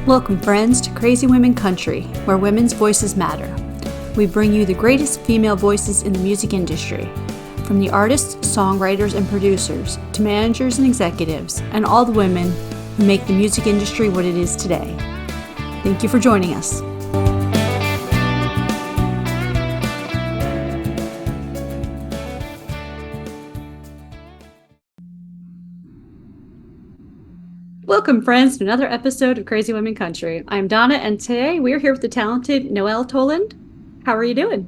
Welcome, friends, to Crazy Women Country, where women's voices matter. We bring you the greatest female voices in the music industry, from the artists, songwriters, and producers, to managers and executives, and all the women who make the music industry what it is today. Thank you for joining us. Welcome, friends, to another episode of Crazy Women Country. I'm Donna, and today we're here with the talented Noelle Toland. How are you doing?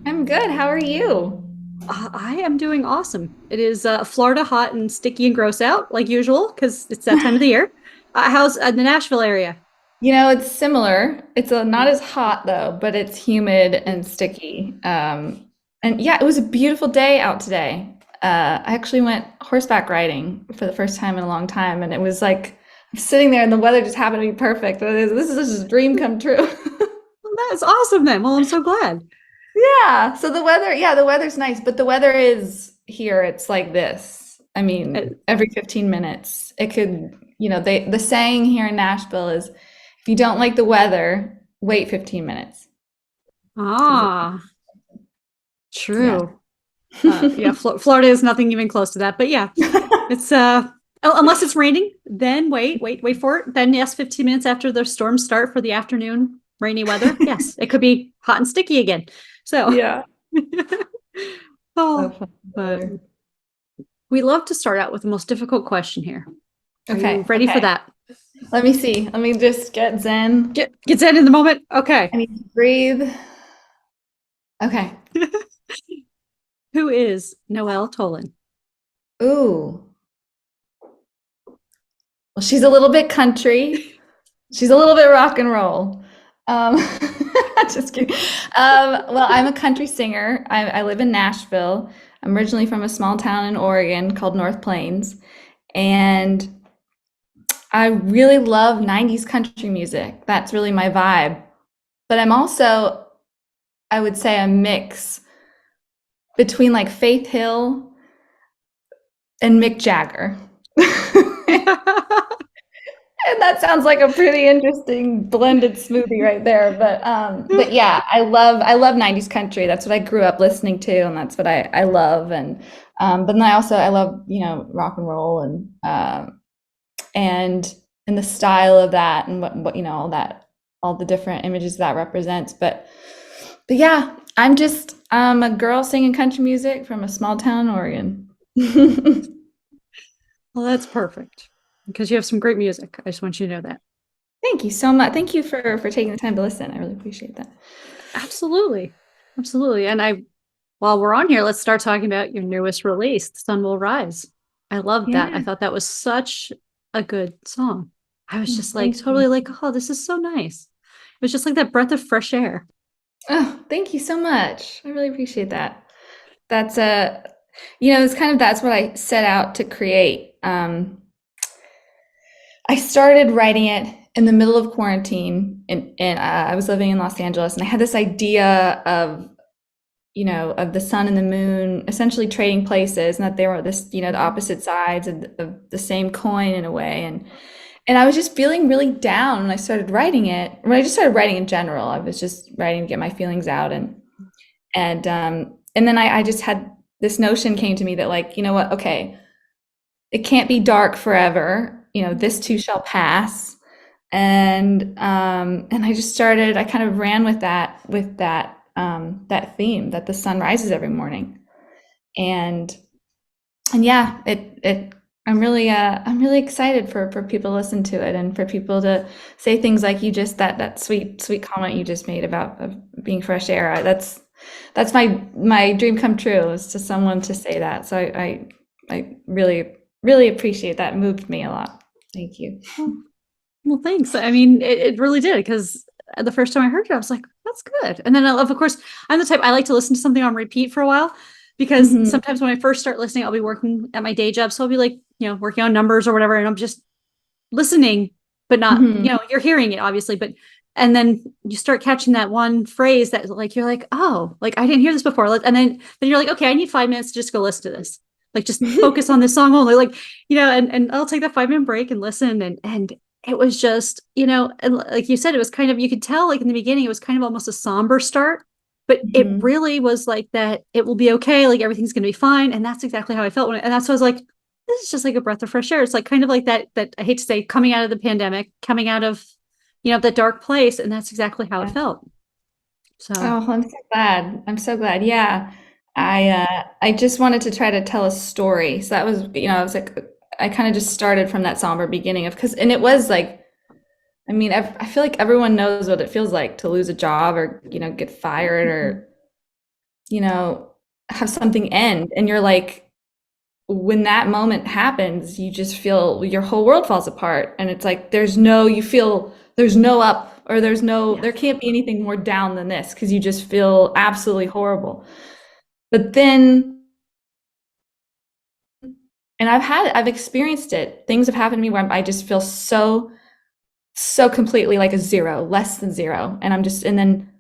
I'm good. How are you? I am doing awesome. It is Florida hot and sticky and gross out, like usual, because it's that time of the year. How's the Nashville area? It's similar. It's not as hot though, but it's humid and sticky. And yeah, it was a beautiful day out today. I actually went horseback riding for the first time in a long time, and it was like I'm sitting there, and the weather just happened to be perfect. This is just a dream come true. Well, that's awesome then. Well, I'm so glad. Yeah. So the weather's nice, but the weather is here. It's like this. I Uh, mean, every 15 minutes, it could, the saying here in Nashville is if you don't like the weather, wait 15 minutes. 'Cause ah, yeah. true. Yeah, Florida is nothing even close to that. But yeah, it's unless it's raining, then wait for it. Then yes, 15 minutes after the storms start for the afternoon rainy weather. Yes, it could be hot and sticky again. So, Yeah. So oh, fun. but we love to start out with the most difficult question here. Are you Okay. ready for Okay. that? Let me see. Let me just get zen. Get that in the moment. Okay. I need to breathe. Okay. Who is Noelle Toland? Ooh. Well, she's a little bit country. She's a little bit rock and roll. Um, just kidding. Well, I'm a country singer. I live in Nashville. I'm originally from a small town in Oregon called North Plains, and I really love 90s country music. That's really my vibe. But I'm also, I would say, a mix between like Faith Hill and Mick Jagger. And that sounds like a pretty interesting blended smoothie right there. But yeah, I love 90s country. That's what I grew up listening to, and that's what I love. And but then I love, rock and roll and the style of that and what all the different images that represents. But yeah, I'm a girl singing country music from a small town in Oregon. Well, that's perfect because you have some great music. I just want you to know that. Thank you so much. Thank you for taking the time to listen. I really appreciate that. Absolutely. Absolutely. And while we're on here, let's start talking about your newest release, The Sun Will Rise. I love that. I Yeah. thought that was such a good song. I was just like Thank you. totally like, oh, this is so nice. It was just like that breath of fresh air. Oh, thank you so much. I really appreciate that. That's it's kind of that's what I set out to create. I started writing it in the middle of quarantine, and I was living in Los Angeles, and I had this idea of the sun and the moon essentially trading places, and that they were the opposite sides of the same coin in a way. And I was just feeling really down when I started writing it. When I just started writing in general, I was just writing to get my feelings out, and then I just had this notion came to me that, like, you know what? Okay, it can't be dark forever. This too shall pass. And I kind of ran with that theme that the sun rises every morning. And yeah, I'm really excited for people to listen to it, and for people to say things like you just that sweet comment you just made about being fresh air. That's my dream come true, is to someone to say that. So I really appreciate that. It moved me a lot. Thank you. Well, thanks. I mean, it really did, because the first time I heard it, I was like, that's good. And then of course, I'm the type, I like to listen to something on repeat for a while, because Mhm. sometimes when I first start listening, I'll be working at my day job. So I'll be like, working on numbers or whatever. And I'm just listening, but not, Mhm. you're hearing it obviously, and then you start catching that one phrase that, like, you're like, oh, like I didn't hear this before. And then you're like, okay, I need 5 minutes to just go listen to this. Like, just focus on this song only, like, and I'll take that 5-minute break and listen. And it was just, and like you said, it was kind of, you could tell like in the beginning, it was kind of almost a somber start, but it Mhm. really was like that. It will be okay. Like everything's going to be fine. And that's exactly how I felt and that's why I was like, this is just like a breath of fresh air. It's like kind of like that I hate to say coming out of the pandemic, coming out of, that dark place. And that's exactly how it Yeah. felt. So, Oh, I'm so glad. I'm so glad. Yeah. I just wanted to try to tell a story. So that was, I was like I kind of just started from that somber beginning of because and it was like I mean, I feel like everyone knows what it feels like to lose a job or, get fired mhm. or, you know, have something end. And you're like, when that moment happens, you just feel your whole world falls apart. And it's like, you feel there's no up or Yeah. there can't be anything more down than this because you just feel absolutely horrible. But then, and I've experienced it. Things have happened to me where I just feel so completely like a zero, less than zero. And and then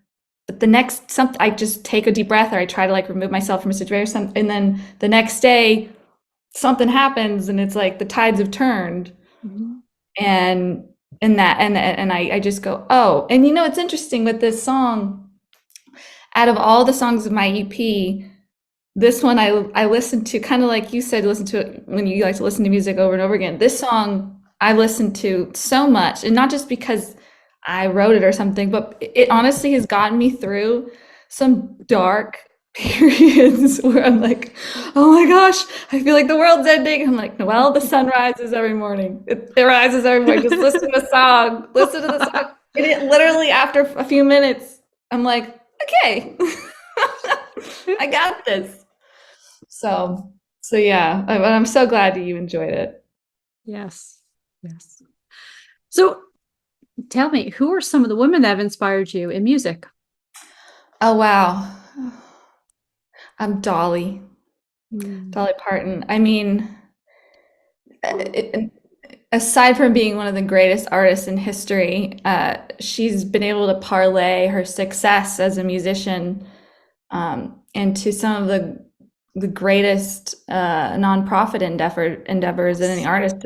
but the next something I just take a deep breath or I try to like remove myself from a situation and then the next day something happens and it's like the tides have turned Mhm. and I just go, oh, and it's interesting with this song, out of all the songs of my EP, this one I listened to kind of like you said, listen to it when you like to listen to music over and over again. This song I listened to so much, and not just because I wrote it or something, but it honestly has gotten me through some dark periods where I'm like, oh my gosh, I feel like the world's ending. I'm like, Noelle, the sun rises every morning. It rises every morning. Just listen to the song. Listen to the song. And it literally, after a few minutes, I'm like, okay, I got this. So yeah, I'm so glad that you enjoyed it. Yes. Yes. So tell me, who are some of the women that have inspired you in music? Oh wow, I'm Mm. Dolly Parton. I mean, it, aside from being one of the greatest artists in history, she's been able to parlay her success as a musician into some of the greatest nonprofit endeavors that any Yes. artist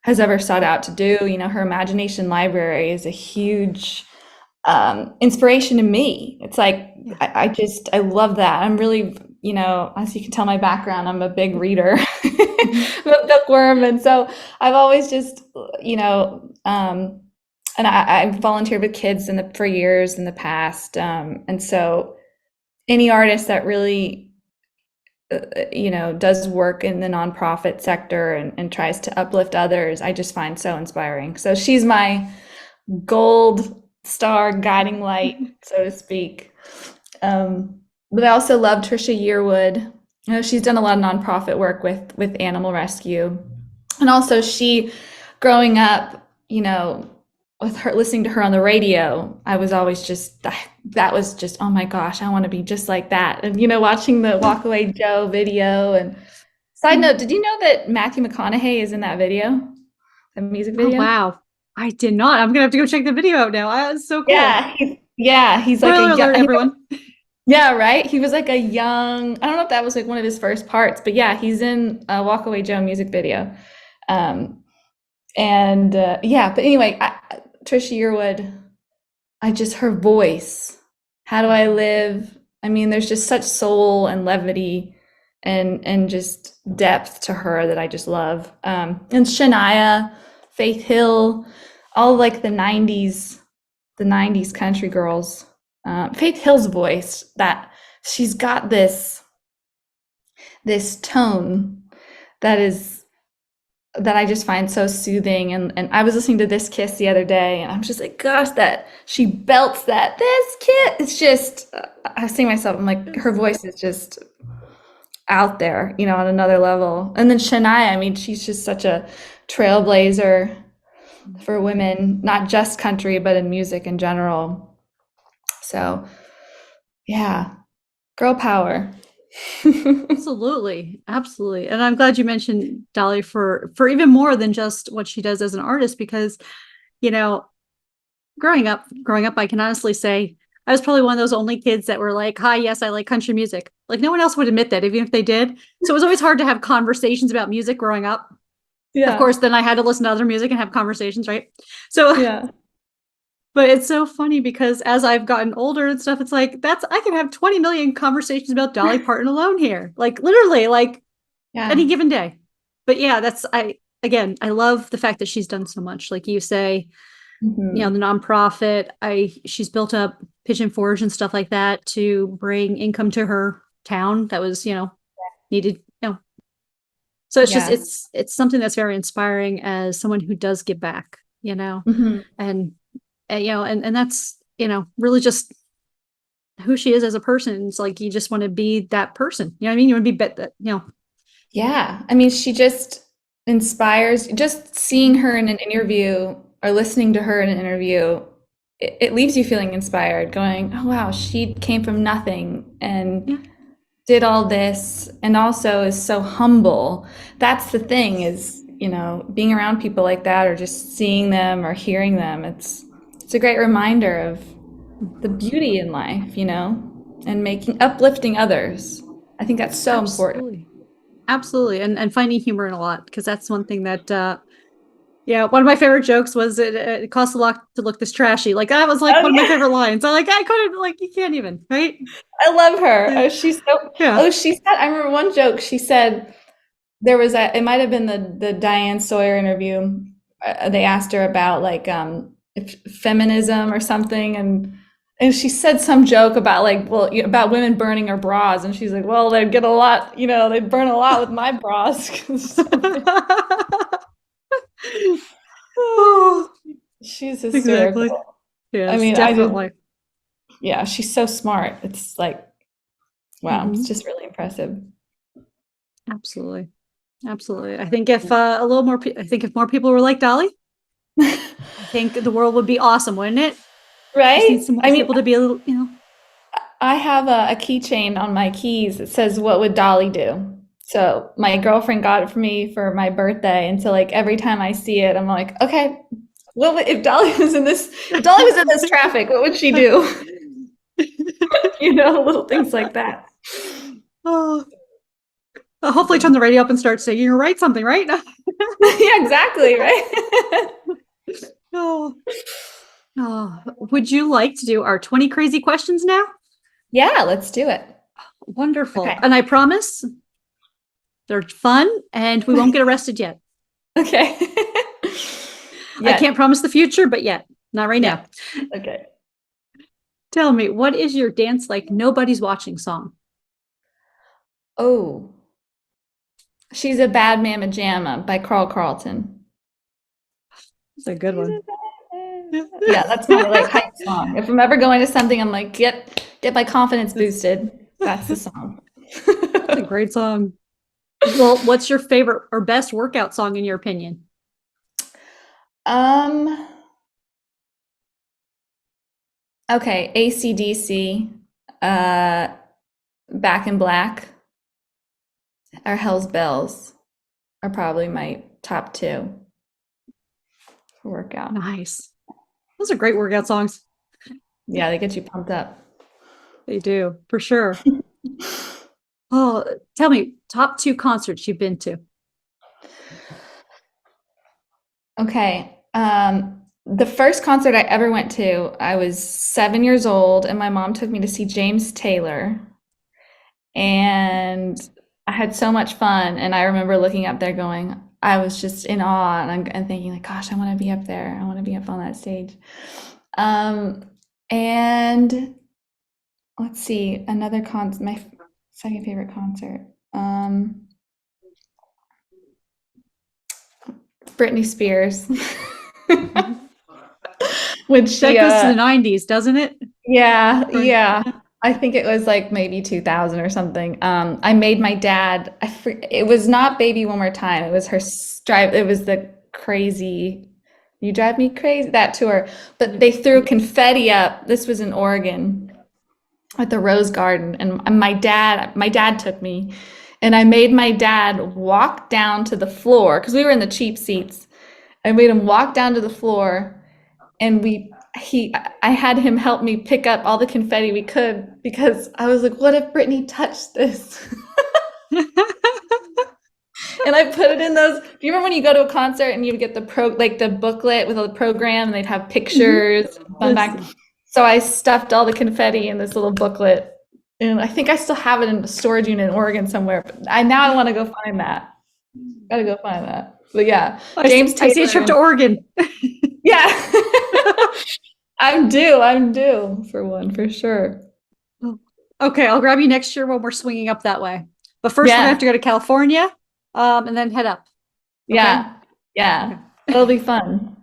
has ever sought out to do. Her Imagination Library is a huge inspiration to me. It's like Yeah. I love that. I'm really, as you can tell my background, I'm a big reader. Mhm. I'm a bookworm, and so I've always just, and I've volunteered with kids for years in the past, and so any artist that really, does work in the nonprofit sector and tries to uplift others, I just find so inspiring. So she's my gold star guiding light, so to speak. But I also love Trisha Yearwood. She's done a lot of nonprofit work with animal rescue, and also growing up, with her listening to her on the radio, I was always just that was just oh my gosh, I want to be just like that. And watching the Walk Away Joe video. And side note, did you know that Matthew McConaughey is in that video, the music Oh, video? wow. I did not. I'm gonna have to go check the video out now. That's so cool. Yeah, he's like a Spoiler young, alert, everyone. yeah, right. He was like a young. I don't know if that was like one of his first parts, but yeah, he's in a Walk Away Joe music video. Um, and yeah, but anyway, Trisha Yearwood, her voice. How do I live? I mean, there's just such soul and levity and just depth to her that I just love. And Shania, Faith Hill, all like the '90s country girls. Faith Hill's voice, that she's got this tone that is that I just find so soothing. And I was listening to This Kiss the other day, and I'm just like, gosh, that she belts that This Kiss. It's just I see myself. I'm like, her voice is just out there, on another level. And then Shania, I mean, she's just such a trailblazer for women, not just country, but in music in general. So yeah, girl power. Absolutely. Absolutely. And I'm glad you mentioned Dolly for even more than just what she does as an artist, because, you know, growing up, I can honestly say I was probably one of those only kids that were like, hi, yes, I like country music. Like no one else would admit that, even if they did. So it was always hard to have conversations about music growing up. Of Yeah. course, then I had to listen to other music and have conversations, right? So, Yeah. but it's so funny because as I've gotten older and stuff, it's like I can have 20 million conversations about Dolly Parton alone here, like literally, like any Yeah. given day. But yeah, I love the fact that she's done so much. Like you say, the Mhm. nonprofit. She's built up Pigeon Forge and stuff like that to bring income to her town that was, needed, so it's just Yeah. it's something that's very inspiring as someone who does give back, Mhm. and, and that's, really just who she is as a person. It's like you just want to be that person. You know what I mean? You want to be that, Yeah. I mean, she just inspires, just seeing her in an interview or listening to her in an interview, it leaves you feeling inspired, going, oh, wow, she came from nothing and yeah, did all this and also is so humble. That's the thing is, being around people like that or just seeing them or hearing them, it's a great reminder of the beauty in life, and uplifting others. I think that's so important. absolutely. Absolutely. And finding humor in a lot, because that's one thing that, yeah, one of my favorite jokes was it costs a lot to look this trashy. Like that was like Oh one of my yeah, favorite lines. I couldn't, like, you can't even, right? I love her. Yeah. Oh, she's so. Yeah. Oh, she said. I remember one joke. She said there was a. It might have been the Diane Sawyer interview. They asked her about like feminism or something, and she said some joke about like well about women burning her bras, and she's like, well, they'd get a lot. They'd burn a lot with my bras. Oh, She's exactly. hysterical. I Yes, mean, I just, definitely. yeah, she's so smart. It's like, wow, it's Hmm. just really impressive. Absolutely. Absolutely. I think if I think if more people were like Dolly, I think the world would be awesome, wouldn't it? Just need Right? some more I mean, people to be a little, I have a keychain on my keys that says, "What would Dolly do?" So my girlfriend got it for me for my birthday, and so like every time I see it, I'm like, okay, if Dolly was in this, if Dolly was in this traffic, what would she do? Little things like that. Oh, hopefully turn the radio up and start singing or write something, right? Yeah, exactly, right? Oh, oh, would you like to do our 20 crazy questions now? Yeah, let's do it. Wonderful. Okay. And I promise they're fun and we won't get arrested yet. Okay. I can't Yeah. promise the future, but yet, not right Yeah. now. Okay. Tell me, what is your dance like nobody's watching song? Oh, she's a bad mama jamma by Carl Carlton. It's a good She's one. a bad. Yeah, that's my like hype song. If I'm ever going to something, I'm like, get my confidence That's boosted. That's the song. a great song. Well, what's your favorite or best workout song in your opinion? Um, okay, AC/DC, uh, Back in Black, or Hell's Bells are probably my top two for workout. Nice. Those are great workout songs. Yeah, they get you pumped up. They do, for sure. Oh, tell me, top two concerts you've been to. Okay. The first concert I ever went to, I was 7 years old, and my mom took me to see James Taylor. And I had so much fun. And I remember looking up there going, I was just in awe and thinking, like, gosh, I want to be up there. I want to be up on that stage. Um, and let's see, my second favorite concert. Britney Spears. When she That goes to the 90s, doesn't it? Yeah, Right. yeah. I think it was like maybe 2000 or something. I made my dad, it was not Baby One More Time. It was it was the crazy, You Drive Me Crazy, that tour. But they threw confetti up. This was in Oregon at the Rose Garden. And my dad took me and I made my dad walk down to the floor because we were in the cheap seats. I made him walk down to the floor and I had him help me pick up all the confetti we could because I was like, what if Brittany touched this? And I put it in those. Do you remember when you go to a concert and you would get the booklet with a program and they'd have Mhm. pictures, fun Yes. back. So I stuffed all the confetti in this little booklet. And I think I still have it in a storage unit in Oregon somewhere. But I want to go find that. Gotta go find that. But yeah, James I see a trip to Taylor. Oregon. Yeah. I'm due for one for sure. Okay, I'll grab you next year when we're swinging up that way. But first, we're gonna have Yeah. to go to California, and then head up. Okay. Yeah. Yeah. Okay. It'll be fun.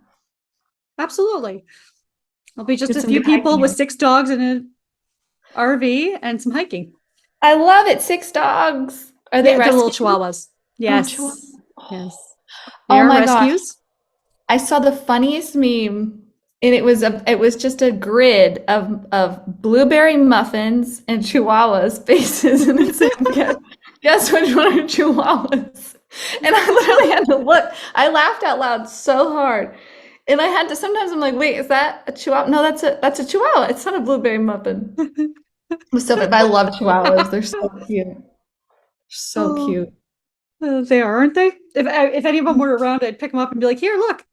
Absolutely. It'll be just Get a some few good people hiking with in. 6 dogs and an RV and some hiking. I love it. 6 dogs. Are they Yeah, they're little rescued? chihuahuas. Oh, chihuahua. Yes. Yes. They Oh are my gosh. rescues. I saw the funniest meme and it was just a grid of blueberry muffins and chihuahuas faces and it said guess which one are chihuahuas. And I literally had to look. I laughed out loud so hard. And I had to sometimes I'm like, wait, is that a chihuahua? No, that's a chihuahua. It's not a blueberry muffin. It was so funny. But I love chihuahuas. They're so cute. So Oh, cute. they are, aren't they? If any of them were around, I'd pick them up and be like, "Here, look."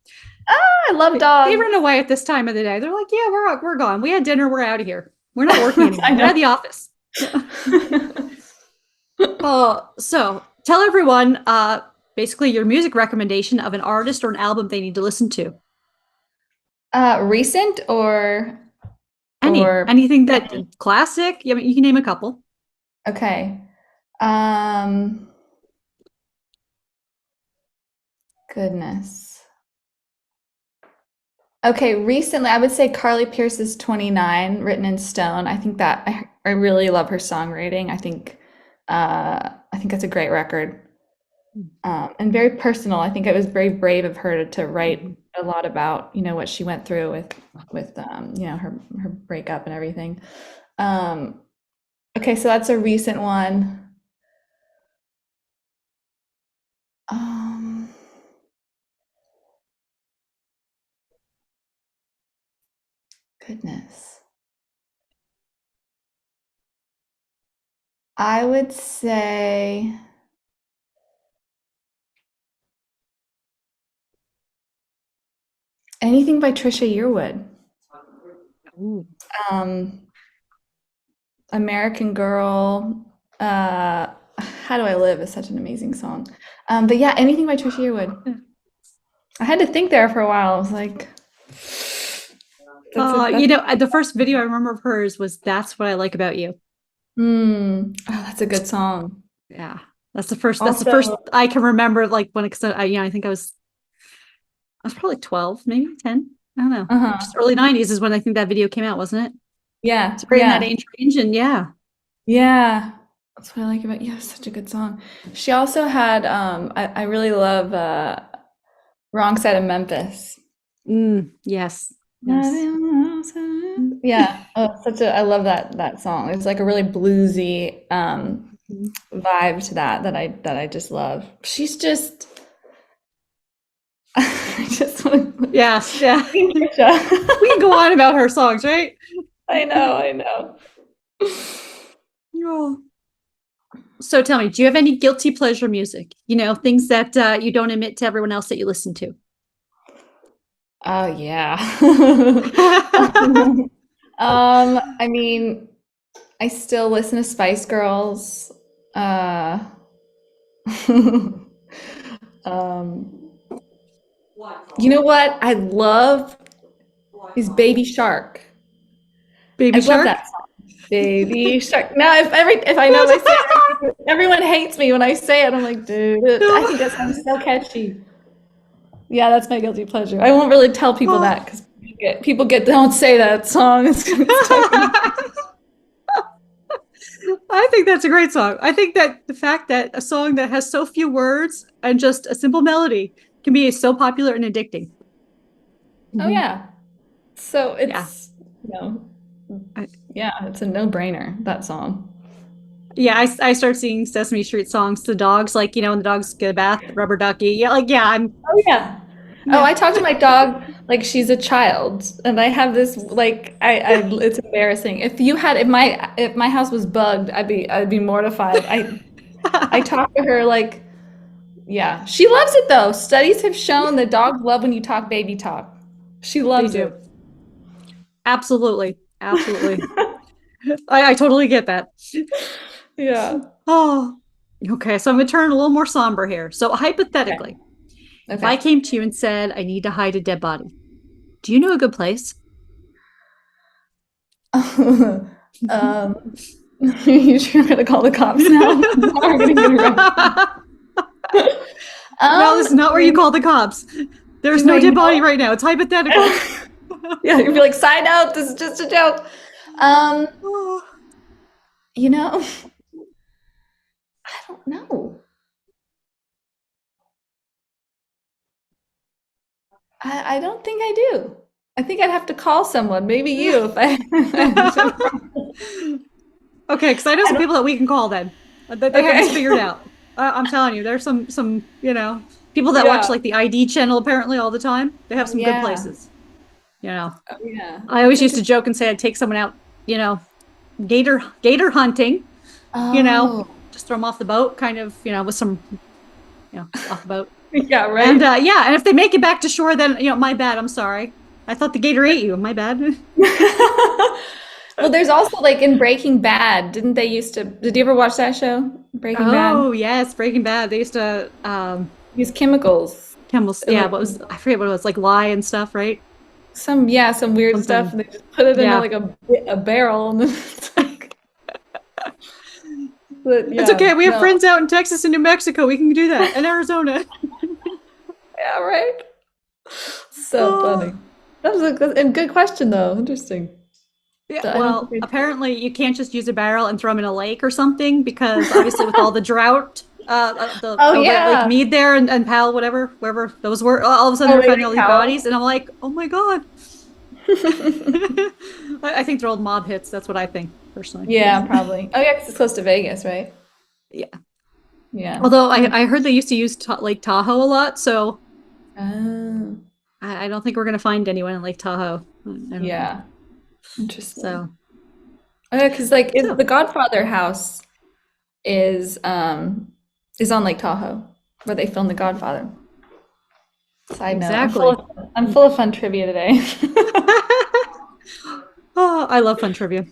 I love They dogs. run away at this time of the day. They're like, "Yeah, we're gone. We had dinner. We're out of here. We're not working anymore. I We're at know. the office." Oh, so tell everyone, basically your music recommendation of an artist or an album they need to listen to. Recent or Anything that classic. I mean, you can name a couple. okay. Goodness. Okay, recently I would say Carly Pearce's 29, Written in Stone. I think that I really love her songwriting. I think that's a great record. And very personal. I think it was very brave of her to write a lot about, what she went through with her breakup and everything. Um, okay, so that's a recent one. Um, Goodness. I would say anything by Trisha Yearwood. Ooh. Um, American Girl. How Do I Live is such an amazing song. But yeah, anything by Trisha Yearwood. I had to think there for a while. I was like, The first video I remember of hers was "That's What I Like About You." oh, that's a good song. Yeah, that's the first. That's the first Also, I can remember. Like when, because I think I was probably 12, maybe 10. I don't know. uh-huh. Just early 90s is when I think that video came out, wasn't it? Yeah, It's right in that yeah, age range, and yeah. yeah. That's what I like about, yeah, it's such a good song. She also had, I really love Wrong Side of Memphis. Yes. Yes. Yeah, oh, I love that song. It's like a really bluesy Mhm. vibe to that I just love. She's just I just want to Yes. Yeah. Trisha. We can go on about her songs, right? I know. Oh. So tell me, do you have any guilty pleasure music? Things that you don't admit to everyone else that you listen to. Oh yeah. I mean, I still listen to Spice Girls. Uh, um, you know what I love is Baby Shark. I Baby love Shark? that song. Baby Shark. Now, if I know if I say it, everyone hates me when I say it. I'm like, dude, I think that song's so catchy. Yeah, that's my guilty pleasure. I won't really tell people that because don't say that song. It's talking. I think that's a great song. I think that the fact that a song that has so few words and just a simple melody can be so popular and addicting. Oh yeah. So Yeah. you know, I, yeah, it's a no-brainer, that song. yeah, I start singing Sesame Street songs to dogs, like, when the dogs get a bath, the rubber ducky. Yeah, like, yeah, Oh yeah. Oh, yeah. I talk to my dog like she's a child, and I have this like it's embarrassing. If my house was bugged, I'd be mortified. I talk to her like Yeah, she loves it though. Studies have shown that dogs love when you talk baby talk. She They loves do. it. Absolutely. Absolutely. I totally get that. Yeah. Oh, okay. So I'm going to turn a little more somber here. So Okay. hypothetically, if I Okay. came to you and said, I need to hide a dead body, do you know a good place? Um, you sure gonna call the cops now? Now we're gonna get arrested. No, this is not Do where you call the cops. There's do no I dead body know? right now. It's hypothetical. Yeah, you'd be like, side note, this is just a joke. Um, Oh, you know, I don't know. I don't think I do. I think I'd have to call someone, maybe you, if I okay, because I know I some don't, people that we can call then. That they have this okay. figured out. I'm telling you, there's some, people that watch Yeah. like the ID channel apparently all the time. They have Oh, some good yeah. places. You know, Oh, yeah. I That's always used to interesting. joke and say I'd take someone out, gator hunting, you know, Oh, just throw them off the boat, kind of, with some, off the boat. yeah, And right. yeah, and if they make it back to shore, then my bad. I'm sorry. I thought the gator ate you. My bad. Well, there's also like in Breaking Bad, didn't they used to, did you ever watch that show? Breaking Bad? Oh yes, Breaking Bad. They used to Use chemicals. chemicals. And, Yeah, like what was I forget what it was like lye and stuff, right? some weird stuff, Something. and they just put it in Yeah. like a barrel, and then it's like, but It's yeah, okay. We have no, friends out in Texas and New Mexico. We can do that. And Arizona. yeah, right. So Oh. funny. That was a good question though. Interesting. Yeah, I don't well, think apparently you can't just use a barrel and throw them in a lake or something because obviously with all the drought, the Oh over at Lake yeah. Mead there and Powell, whatever, wherever those were, all of a sudden Oh, they're Lady finding all these Powell. bodies, and I'm like, oh my God. I think they're old mob hits. That's what I think personally. Yeah, probably. Oh yeah, 'cause it's close to Vegas, right? Yeah. Yeah. Although I heard they used to use Lake Tahoe a lot, so Oh, I don't think we're gonna find anyone in Lake Tahoe. I don't know. yeah. Interesting. So Oh yeah, because like so the Godfather house is um is on Lake Tahoe, where they filmed The Godfather. Side note, exactly. I'm full of fun trivia today. Oh, I love fun trivia.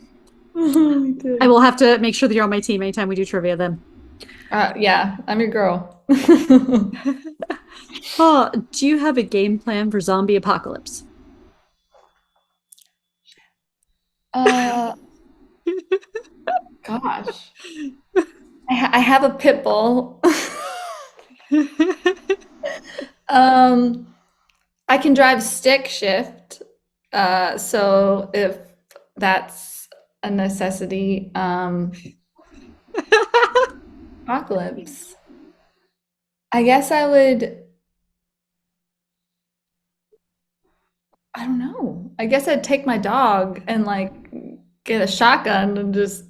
Me I too. will have to make sure that you're on my team anytime we do trivia then. Yeah, I'm your girl. Oh, do you have a game plan for zombie apocalypse? Uh, gosh, I have a pit bull. Um, I can drive stick shift. So if that's a necessity, apocalypse. I guess I would, I don't know. I guess I'd take my dog and like get a shotgun and just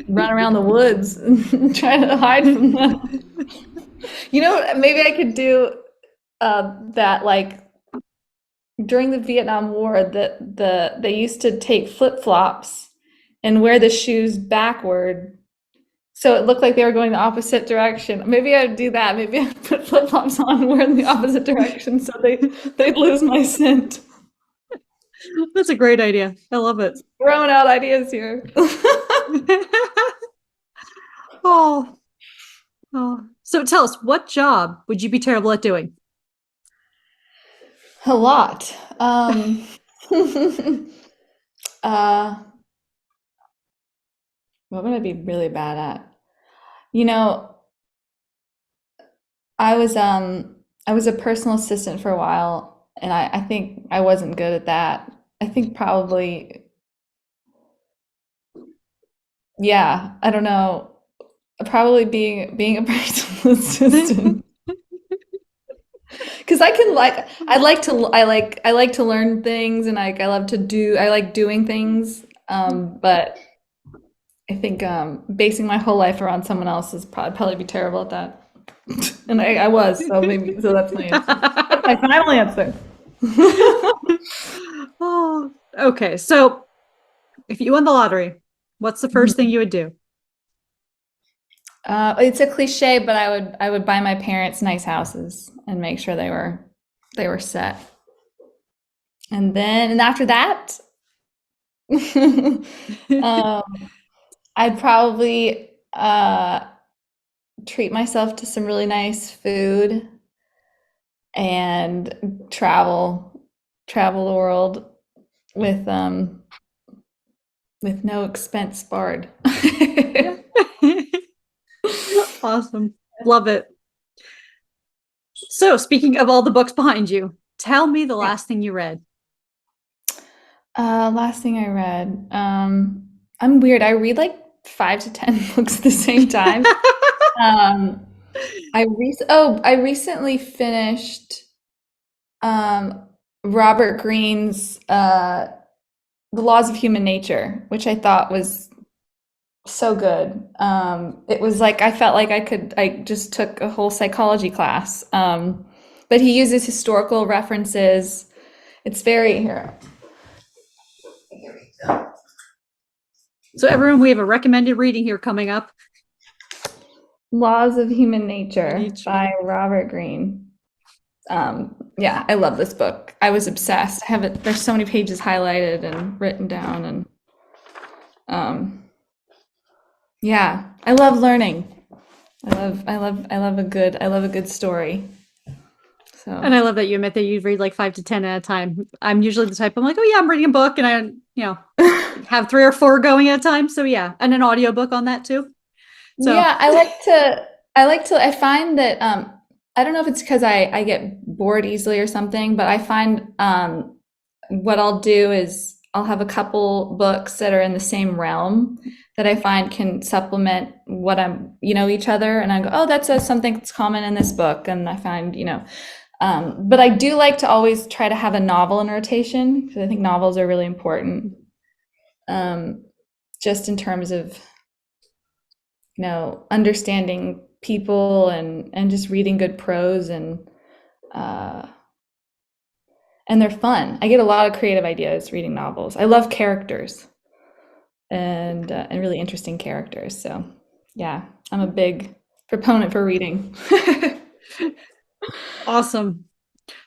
run around the woods and try to hide from them. Maybe I could do that like during the Vietnam War, they used to take flip-flops and wear the shoes backward. So it looked like they were going the opposite direction. Maybe I'd do that. Maybe I'd put flip-flops on and wear in the opposite direction so they'd lose my scent. That's a great idea. I love it. Throwing out ideas here. Oh, oh. So tell us, what job would you be terrible at doing? A lot. Uh, what would I be really bad at? You know, I was um I was a personal assistant for a while, and I think I wasn't good at that. I think probably, yeah, I don't know. Probably being a personal assistant. Because I like to learn things, and I like doing things. But I think basing my whole life around someone else is probably be terrible at that. And I was, so that's my answer. That's my final answer. Oh, okay. So if you won the lottery, what's the first thing you would do? It's a cliche, but I would buy my parents nice houses and make sure they were set. And after that, um, I'd probably treat myself to some really nice food and travel the world with no expense spared. Awesome. Love it. So, speaking of all the books behind you, tell me the last thing you read. Last thing I read. I'm weird. I read like 5 to 10 books at the same time. Um, I recently finished Robert Greene's The Laws of Human Nature, which I thought was so good. It was like I felt like I just took a whole psychology class. But he uses historical references. It's very here. So, everyone, we have a recommended reading here coming up. Laws of Human Nature by Robert Greene. Yeah, I love this book. I was obsessed. I have it. There's so many pages highlighted and written down, and yeah, I love learning. I love a good story. So, And I love that you admit that you read like 5 to 10 at a time. I'm usually the type, I'm like, oh yeah, I'm reading a book, and I, have 3 or 4 going at a time. So yeah, and an audiobook on that too. So yeah, I find that I don't know if it's because I get bored easily or something, but I find what I'll do is I'll have a couple books that are in the same realm that I find can supplement what each other, and I go, oh, that's something that's common in this book, and I find, but I do like to always try to have a novel in rotation because I think novels are really important, just in terms of understanding people and just reading good prose, and they're fun. I get a lot of creative ideas reading novels. I love characters and really interesting characters. So yeah, I'm a big proponent for reading. awesome.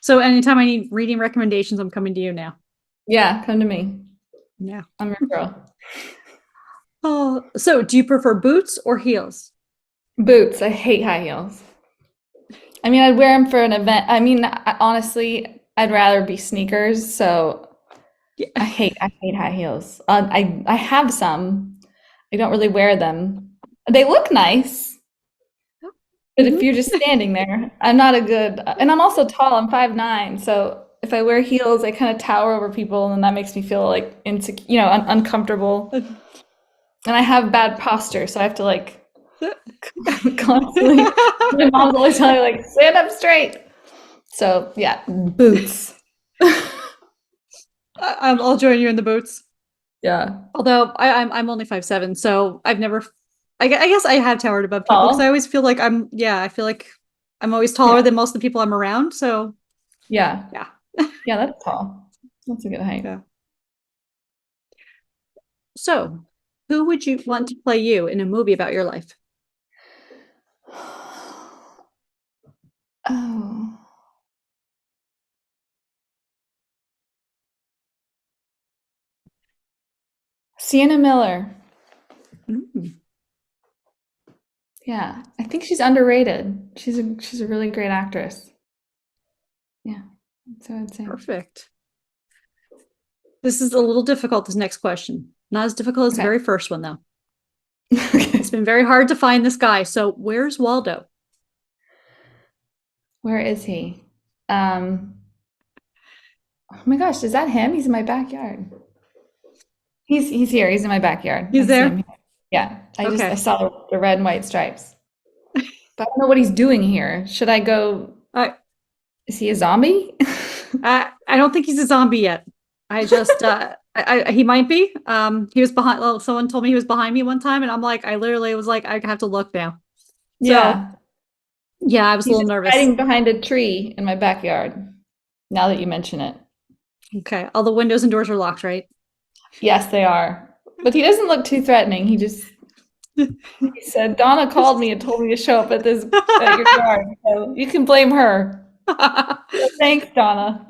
So anytime I need reading recommendations, I'm coming to you now. Yeah, come to me. Yeah. I'm your girl. Oh, so do you prefer boots or heels? Boots. I hate high heels. I mean, I'd wear them for an event. I mean, honestly, I'd rather be sneakers. So Yeah. I hate high heels. I have some. I don't really wear them. They look nice, but if you're just standing there, I'm not a good. And I'm also tall. I'm 5'9". So if I wear heels, I kind of tower over people, and that makes me feel like insecure, uncomfortable. And I have bad posture, so I have to like constantly. My mom's always telling me like, stand up straight. So yeah, boots. I'll join you in the boots. Yeah. Although I'm only 5'7", so I've never. I guess I have towered above people because I always feel like I feel like I'm always taller than most of the people I'm around. So yeah, yeah, that's tall. That's a good height. Yeah. So, who would you want to play you in a movie about your life? Oh. Sienna Miller. Yeah, I think she's underrated. She's a really great actress. Yeah, that's what I'd say. Perfect. This is a little difficult, this next question. Not as difficult as the very first one, though. It's been very hard to find this guy. So, where's Waldo? Where is he? Oh my gosh, is that him? He's in my backyard. He's here. He's in my backyard. He's there? Yeah, I saw the red and white stripes. But I don't know what he's doing here. Should I go? Is he a zombie? I don't think he's a zombie yet. I just he might be. He was behind. Well, someone told me he was behind me one time, and I'm like, I literally was like, I have to look now. Yeah. So, yeah, I was a little nervous. Hiding behind a tree in my backyard. Now that you mention it. Okay, all the windows and doors are locked, right? Yes, they are. But he doesn't look too threatening. He just He said, Donna called me and told me to show up at your yard, so you can blame her. So thanks, Donna.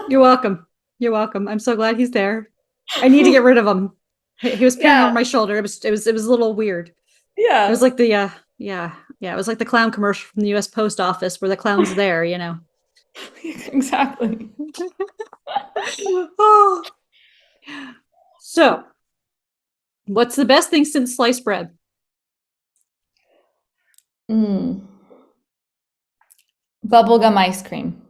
You're welcome. You're welcome. I'm so glad he's there. I need to get rid of him. He was peering over Yeah, my shoulder. It was a little weird. It was yeah, like the yeah, it was like the clown commercial from the US Post Office where the clown's there, you know. exactly. Oh. So, what's the best thing since sliced bread? Mm. Bubblegum ice cream.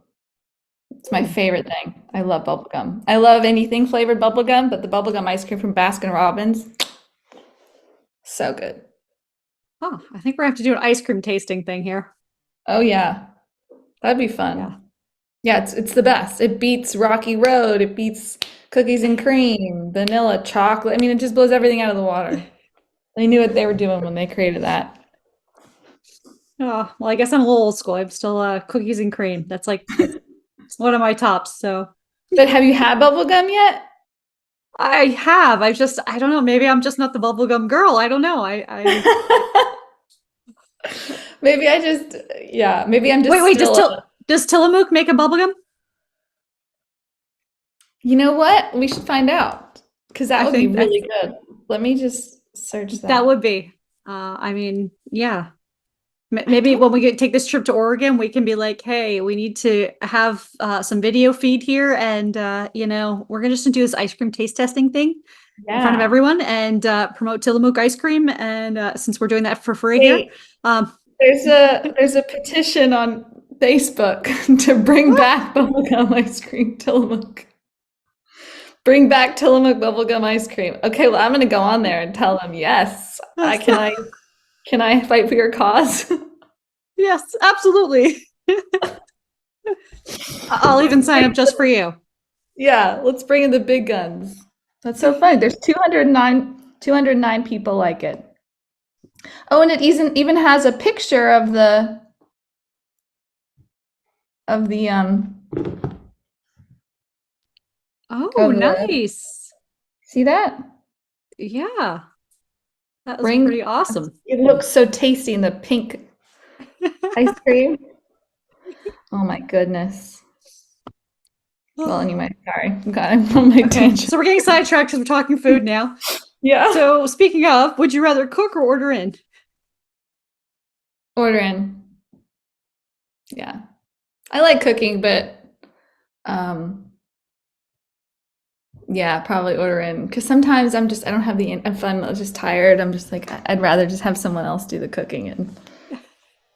It's my Ooh. favorite thing. I love bubblegum. I love anything flavored bubblegum, but the bubblegum ice cream from Baskin Robbins, so good. Oh, I think we're gonna have to do an ice cream tasting thing here. Oh yeah, that'd be Yeah. fun. Yeah, it's the best. It beats Rocky Road. It beats cookies and cream, vanilla, chocolate. I mean, it just blows everything out of the water. They knew what they were doing when they created that. Oh, well, I guess I'm a little old school. I'm still cookies and cream. That's like one of my tops. So But have you had bubblegum yet? I have. I don't know. Maybe I'm just not the bubblegum girl. I don't know. I Maybe I just, yeah, maybe I'm just wait. still, Does Tillamook make a bubblegum? you know what? We should find out because that I would be think really good. Let me just search that that. would be. I mean, yeah. I Maybe don't, when we take this trip to Oregon, we can be like, hey, we need to have some video feed here. And, we're going to just do this ice cream taste testing thing in front of yeah. everyone and promote Tillamook ice cream. And since we're doing that for free here, Wait, um, there's a petition on Facebook to bring back bubblegum ice cream Tillamook. Bring back Tillamook bubblegum ice cream. Okay, well, I'm gonna go on there and tell them, yes, I fight for your cause? yes, absolutely. I'll even sign up just for you. Yeah, let's bring in the big guns. That's so funny. There's 209 people like it. Oh, and it even has a picture of the Oh, of the nice. see that? Yeah, that was Bring pretty awesome. it looks so tasty in the pink ice cream. Oh my goodness. Well, Oh. anyway, sorry. I'm on my Okay, tangent. so we're getting sidetracked because we're talking food now. Yeah. So, speaking of, would you rather cook or order in? Order in. Yeah. I like cooking, but um yeah, probably order in because sometimes I don't have if I'm just tired, I'm just like I'd rather just have someone else do the cooking and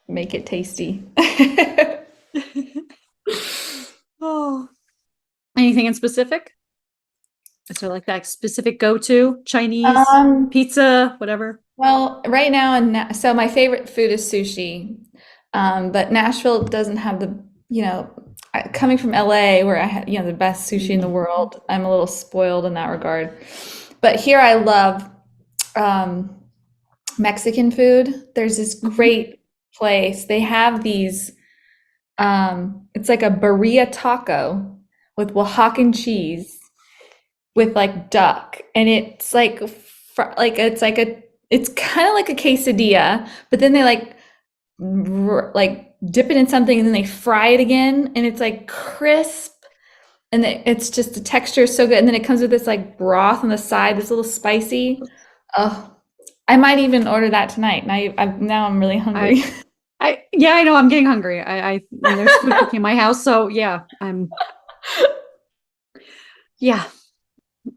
make it tasty. Oh, anything in specific? Is there like that specific go-to Chinese Um, pizza, whatever? well, right now, so my favorite food is sushi, but Nashville doesn't have coming from LA where I had, the best sushi in the Mm. world, I'm a little spoiled in that regard. But here I love um, Mexican food. There's this Mhm. great place. They have it's like a birria taco with Oaxacan cheese with like duck, and it's like it's kind of like a quesadilla, but then they like dip it in something and then they fry it again, and it's like crisp, and it's just the texture is so good, and then it comes with this like broth on the side, this little spicy. Oh, I might even order that tonight. Now I'm really I, hungry. yeah, I know. I'm getting hungry. There's food cooking in my house, so yeah, yeah.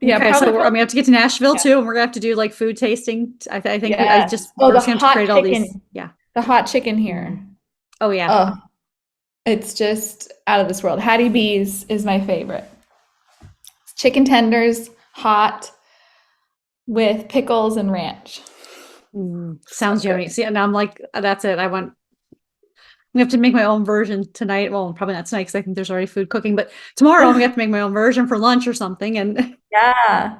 Yeah, Okay, so I'm probably. gonna have to get to Nashville Yeah. too, and we're gonna have to do like food tasting. I think I Yes. just Oh, we're just gonna have to create all these. Yeah. the hot chicken Mhm. here. Oh yeah. Oh, it's just out of this world. Hattie B's is my favorite. Chicken tenders, hot with pickles and ranch. So Sounds good. yummy. See, now I'm like, that's it. We have to make my own version tonight. Well, probably not tonight because I think there's already food cooking. But tomorrow I'm gonna have to make my own version for lunch or something. And Yeah.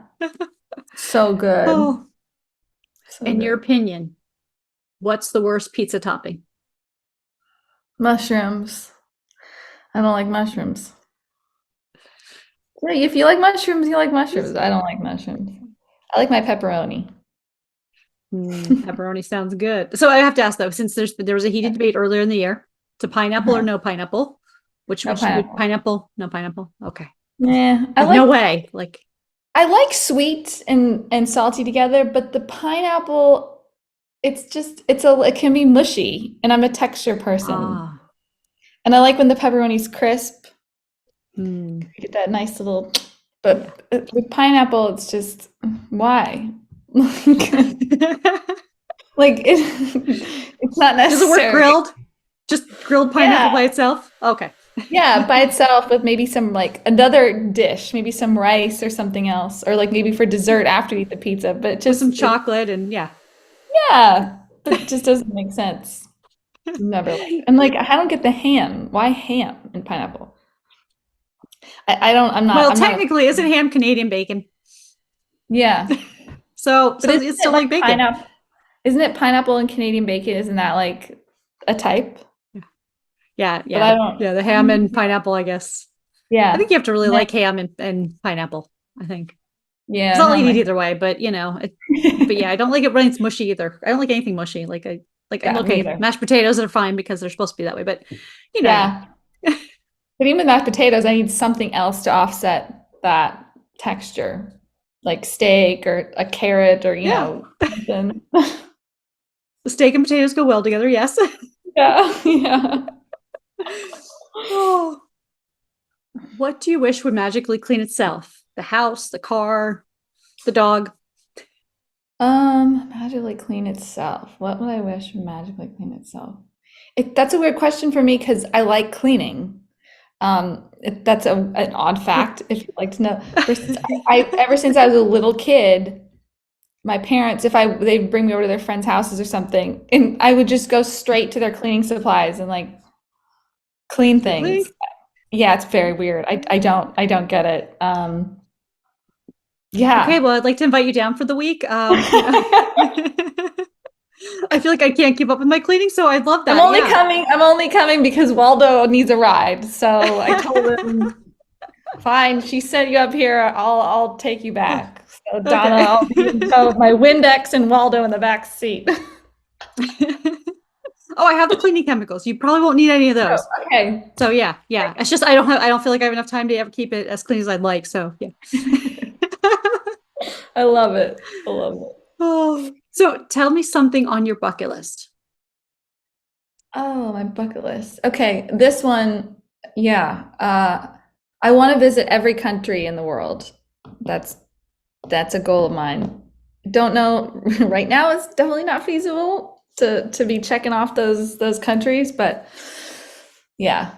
So good. oh, So in your good. opinion, what's the worst pizza topping? Mushrooms. I don't like mushrooms. Yeah, if you like mushrooms, you like mushrooms. I don't like mushrooms. I like my pepperoni. Pepperoni sounds good. So I have to ask though, since there was a heated debate earlier in the year, to pineapple or no pineapple, which No would pineapple. pineapple? No pineapple. Okay. Yeah, Like no way. Like I like sweet and salty together, but the pineapple, it can be mushy, and I'm a texture person. ah. And I like when the pepperoni's crisp. Hmm. You get that nice little, Yeah. but with pineapple, it's just why? Like it's not Does it work necessary. grilled? Just grilled pineapple Yeah, by itself? Okay. yeah, by itself with maybe some like another dish, maybe some rice or something else, or like maybe for dessert after you eat the pizza. But With some chocolate and yeah. yeah, but it just doesn't make sense. Never like, and like I don't get the ham. Why ham and pineapple? I don't. Well, I'm not a technically, isn't ham Canadian bacon? yeah. So But isn't it's it still like like bacon. pineapple? Isn't it pineapple and Canadian bacon? Isn't that like a type? Yeah, But I yeah. don't. Yeah, the ham and pineapple, I guess. I think Yeah. you have to really Yeah. like ham and pineapple, I think. Yeah. Because I'll Not eat it my. either way, but but yeah, I don't like it when it's mushy either. I don't like anything mushy. Yeah. Me Okay, either. mashed potatoes are fine because they're supposed to be that way, but you know me. Yeah. But even mashed potatoes, I need something else to offset that texture, like steak or a carrot or Yeah. something. The steak and potatoes go well together, yes. Yeah. Yeah. Oh, what do you wish would magically clean itself? The house, the car, the dog? Magically clean itself. What would I wish would magically clean itself? That's a weird question for me because I like cleaning. That's an odd fact if you'd like to know. Ever since I was a little kid, my parents, if they'd bring me over to their friends' houses or something, and I would just go straight to their cleaning supplies and like clean Really? things. Yeah, it's very weird. I don't get it. Okay, Yeah. well, I'd like to invite you down for the week. I feel like I can't keep up with my cleaning, so I'd love that. Yeah. I'm only coming because Waldo needs a ride. So I told him, fine, she sent you up here. I'll take you Oh, back. So Donna, okay. I'll be in tow with my Windex and Waldo in the back seat. Oh, I have the cleaning chemicals. You probably won't need any of Oh, those. okay. So yeah, yeah. It's just I don't feel like I have enough time to ever keep it as clean as I'd like. So yeah. I love it. I love it. Oh, so tell me something on your bucket list. Oh, my bucket list. Okay, this one, yeah. I want to visit every country in the world. That's that's a goal of mine. Don't know right now it's definitely not feasible to be checking off those countries, but yeah.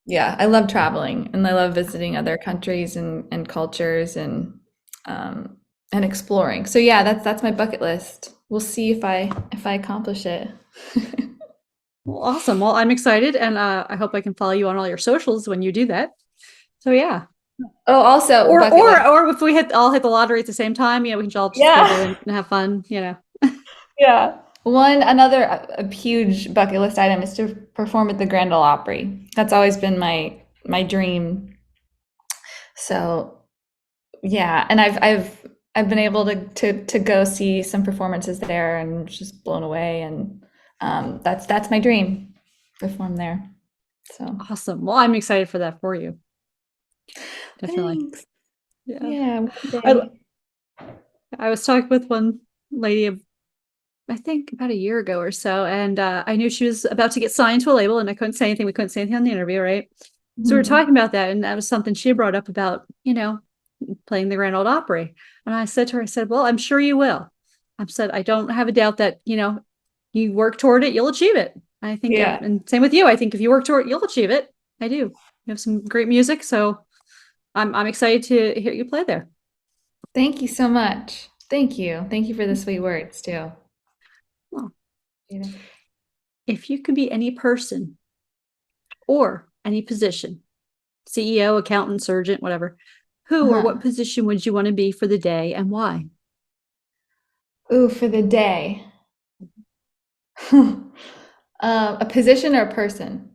Yeah, I love traveling and I love visiting other countries and cultures and exploring. So yeah, that's my bucket list. We'll see if I accomplish it. Well, awesome. Well, I'm excited, and I hope I can follow you on all your socials when you do that. So yeah. Oh, also bucket list. Or if we all hit the lottery at the same time, we can all just go Yeah. and have fun. Yeah. Another a huge bucket list item is to perform at the Grand Ole Opry. That's always been my dream. So yeah, and I've been able to go see some performances there and just blown away, and that's my dream, perform there. So Awesome. Well, I'm excited for that for you. Definitely. thanks. Yeah. Yeah, one I day. I was talking with one lady, I think about a year ago or so, and I knew she was about to get signed to a label, and I couldn't say anything. We couldn't say anything on the interview, right? So we were Mhm. talking about that, and that was something she brought up about, playing the Grand Ole Opry. And I said to her, I said, "Well, I'm sure you will." I said, "I don't have a doubt that you work toward it, you'll achieve it." I think, Yeah. and same with you. I think if you work toward it, you'll achieve it. I do. You have some great music, so I'm excited to hear you play there. Thank you so much. Thank you. Thank you for the sweet words too. Well, Yeah. if you could be any person or any position, CEO, accountant, surgeon, whatever, who or what Uh-huh. position would you want to be for the day and why? Ooh, for the day. A position or a person?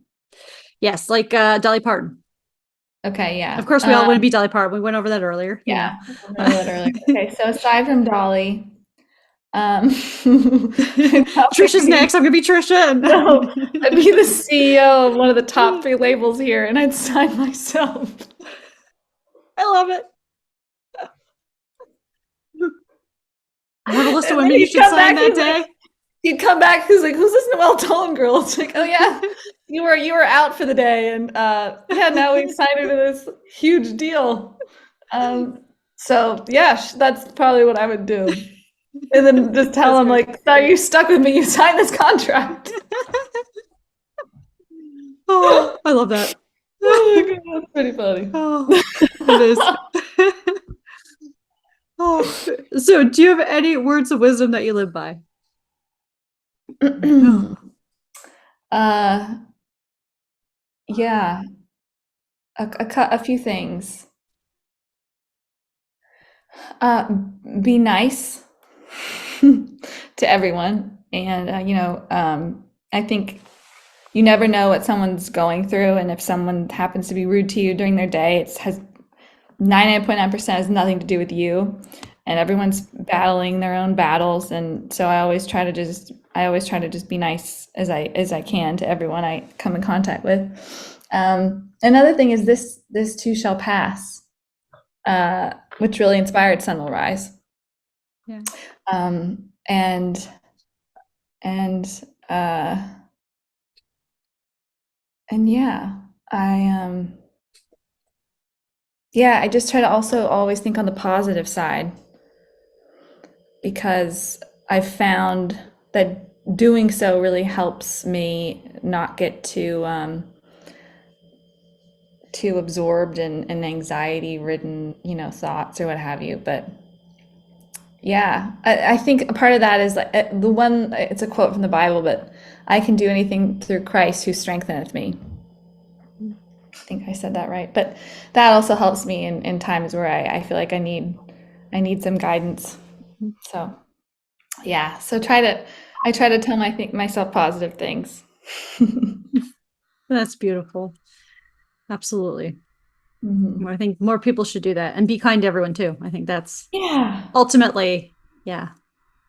Yes, like Dolly Parton. Okay, Of yeah. course, we all want to be Dolly Parton. We went over that earlier. Yeah, I remember that earlier. Okay, so aside from Dolly, Um, Trisha's next. I'm gonna be Trisha. no, I'd be the CEO of one of the top 3 labels here, and I'd sign myself. I love it. I have a list of And then women you he'd should come sign back, that day. he'd come back, he's like, "Who's this Noelle Toland girl?" It's like, "Oh yeah, you were out for the day, and yeah, now we've signed her to this huge deal." So yeah, that's probably what I would do. And then just tell That's him great. like, "So you stuck with me, you signed this contract." Oh, I love that. Oh my God, that's pretty funny. Oh, it is. Oh, so do you have any words of wisdom that you live by? Oh, Uh, yeah, a few things. Uh, be nice to everyone, and I think you never know what someone's going through, and if someone happens to be rude to you during their day, it has 99.9% has nothing to do with you, and everyone's battling their own battles, and so I always try to just be nice as I can to everyone I come in contact with. Another thing is this too shall pass, which really inspired Sun Will Rise. yeah. And and uh, and I just try to also always think on the positive side, because I've found that doing so really helps me not get too absorbed in anxiety ridden, thoughts or what have you. But yeah, I think a part of that is like it's a quote from the Bible, but I can do anything through Christ who strengtheneth me. I think I said that right. But that also helps me in times where I feel like I need some guidance. So yeah, I try to tell myself positive things. That's beautiful. Absolutely. Mhm. I think more people should do that and be kind to everyone too. I think that's Yeah, ultimately, yeah,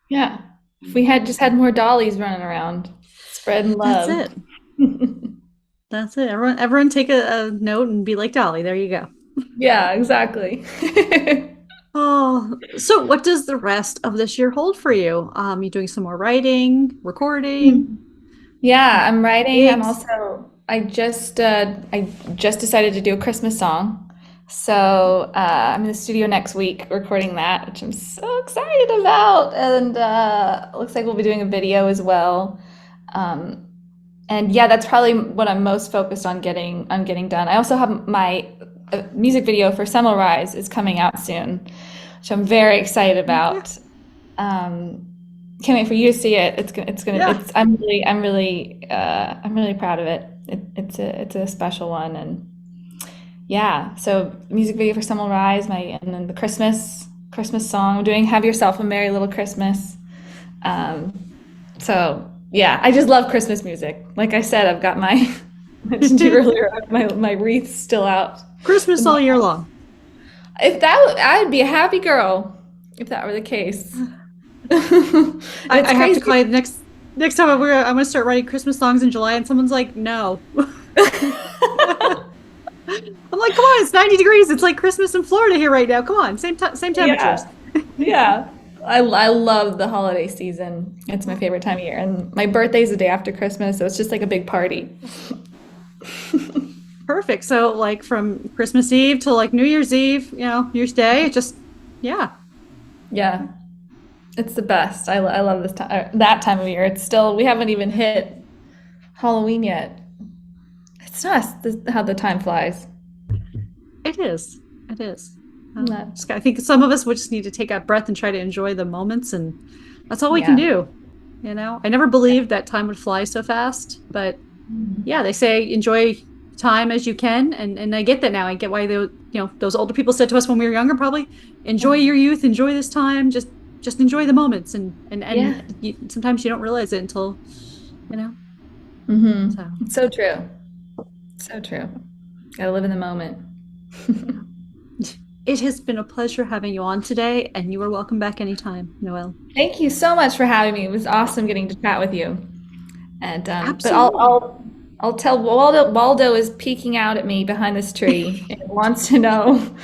yeah. If we had just had more dollies running around, spreading that's love. it. That's it. Everyone take a note and be like Dolly. There you go. Yeah, exactly. Oh, so what does the rest of this year hold for you? You doing some more writing, recording, Yeah, I'm writing. gigs? I just decided to do a Christmas song. So I'm in the studio next week recording that, which I'm so excited about. And looks like we'll be doing a video as well. Um, and yeah, that's probably what I'm most focused on getting done. I also have my music video for Summer Rise is coming out soon, which I'm very excited Okay. about. Um, can't wait for you to see it. Yeah. I'm really proud of it. It's a special one, and yeah. So music video for Summer Rise, and then the Christmas song. I'm doing Have Yourself a Merry Little Christmas. Um, so yeah, I just love Christmas music. Like I said, I've got my mentioned to you earlier, my wreath still out. Christmas all year long. If that, I'd be a happy girl if that were the case. And it's I have to crazy. call you the next time I'm gonna start writing Christmas songs in July, and someone's like, no. I'm like, come on, it's 90 degrees. It's like Christmas in Florida here right now. Come on, same temperatures. Yeah, yeah. I love the holiday season. It's my favorite time of year, and my birthday's the day after Christmas, so it's just like a big party. Perfect. So like from Christmas Eve to like New Year's Eve, New Year's Day, it just yeah. Yeah, it's the best. I love this time, that time of year. It's still, we haven't even hit Halloween yet. It's nuts how the time flies. It is. It is. Nuts. I think some of us would just need to take a breath and try to enjoy the moments, and that's all we can Yeah. do. I never believed that time would fly so fast, but yeah, they say enjoy time as you can, and I get that now. I get why those older people said to us when we were younger, probably enjoy your youth, enjoy this time, just enjoy the moments, Yeah. sometimes you don't realize it until you know. So It's so true. So true. Gotta live in the moment. yeah. It has been a pleasure having you on today, and you are welcome back anytime, Noelle. Thank you so much for having me. It was awesome getting to chat with you. And but Absolutely. I'll tell Waldo is peeking out at me behind this tree and wants to know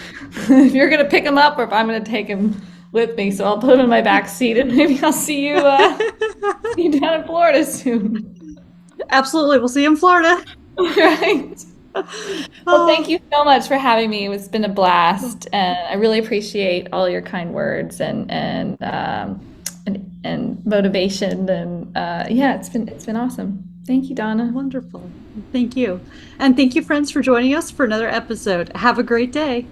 if you're gonna pick him up or if I'm gonna take him with me. So I'll put him in my back seat and maybe I'll see you down in Florida soon. Absolutely. We'll see you in Florida. Right. Well, thank Oh, you so much for having me. It's been a blast, and I really appreciate all your kind words and motivation. And yeah, it's been awesome. Thank you, Donna. wonderful. Thank you. And thank you, friends, for joining us for another episode. Have a great day.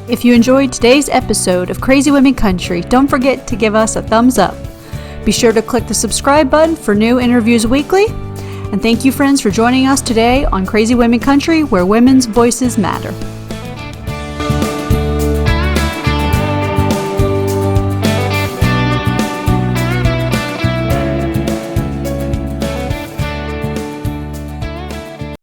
If you enjoyed today's episode of Crazy Women Country, don't forget to give us a thumbs up. Be sure to click the subscribe button for new interviews weekly. And thank you, friends, for joining us today on Crazy Women Country, where women's voices matter.